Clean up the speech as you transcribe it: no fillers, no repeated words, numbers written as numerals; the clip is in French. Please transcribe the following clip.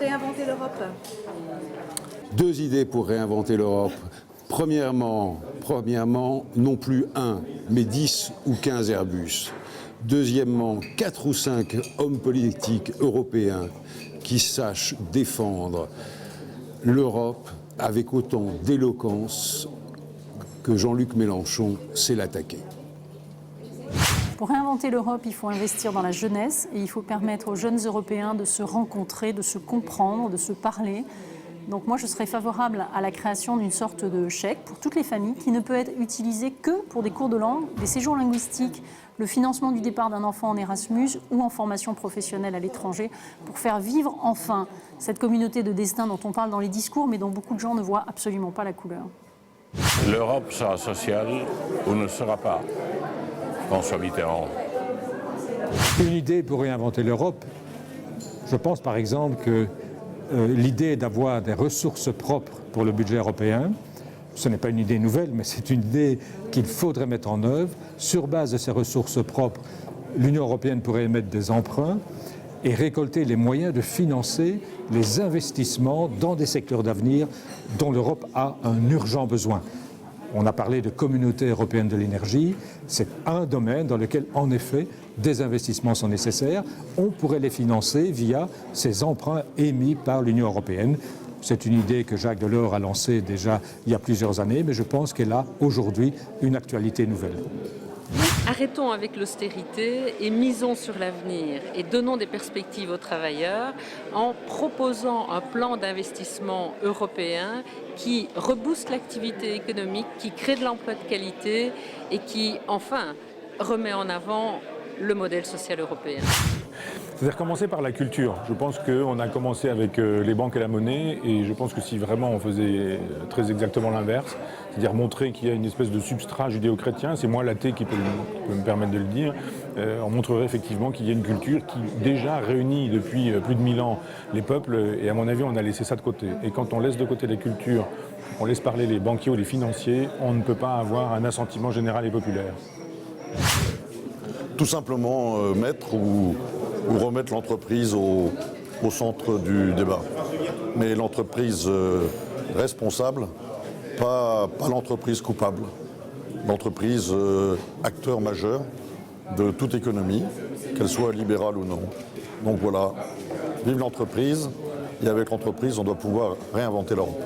réinventer l'Europe? 2 idées pour réinventer l'Europe. Premièrement, non plus 1, mais 10 ou 15 Airbus. Deuxièmement, 4 ou 5 hommes politiques européens qui sachent défendre l'Europe avec autant d'éloquence que Jean-Luc Mélenchon sait l'attaquer. Pour réinventer l'Europe, il faut investir dans la jeunesse et il faut permettre aux jeunes Européens de se rencontrer, de se comprendre, de se parler. Donc moi, je serais favorable à la création d'une sorte de chèque pour toutes les familles qui ne peut être utilisé que pour des cours de langue, des séjours linguistiques, le financement du départ d'un enfant en Erasmus ou en formation professionnelle à l'étranger pour faire vivre enfin cette communauté de destin dont on parle dans les discours mais dont beaucoup de gens ne voient absolument pas la couleur. L'Europe sera sociale ou ne sera pas. François Mitterrand. Une idée pour réinventer l'Europe, je pense par exemple que l'idée d'avoir des ressources propres pour le budget européen, ce n'est pas une idée nouvelle, mais c'est une idée qu'il faudrait mettre en œuvre. Sur base de ces ressources propres, l'Union européenne pourrait émettre des emprunts et récolter les moyens de financer les investissements dans des secteurs d'avenir dont l'Europe a un urgent besoin. On a parlé de communauté européenne de l'énergie, c'est un domaine dans lequel, en effet, des investissements sont nécessaires. On pourrait les financer via ces emprunts émis par l'Union européenne. C'est une idée que Jacques Delors a lancée déjà il y a plusieurs années, mais je pense qu'elle a aujourd'hui une actualité nouvelle. Arrêtons avec l'austérité et misons sur l'avenir et donnons des perspectives aux travailleurs en proposant un plan d'investissement européen qui rebooste l'activité économique, qui crée de l'emploi de qualité et qui, enfin, remet en avant le modèle social européen. C'est-à-dire commencer par la culture. Je pense qu'on a commencé avec les banques et la monnaie et je pense que si vraiment on faisait très exactement l'inverse, c'est-à-dire montrer qu'il y a une espèce de substrat judéo-chrétien, c'est moi l'athée qui peut me permettre de le dire, on montrerait effectivement qu'il y a une culture qui déjà réunit depuis plus de 1000 ans les peuples et à mon avis on a laissé ça de côté. Et quand on laisse de côté la culture, on laisse parler les banquiers ou les financiers, on ne peut pas avoir un assentiment général et populaire. Tout simplement mettre ou remettre l'entreprise au centre du débat. Mais l'entreprise responsable, pas l'entreprise coupable. L'entreprise acteur majeur de toute économie, qu'elle soit libérale ou non. Donc voilà, vive l'entreprise, et avec l'entreprise, on doit pouvoir réinventer l'Europe.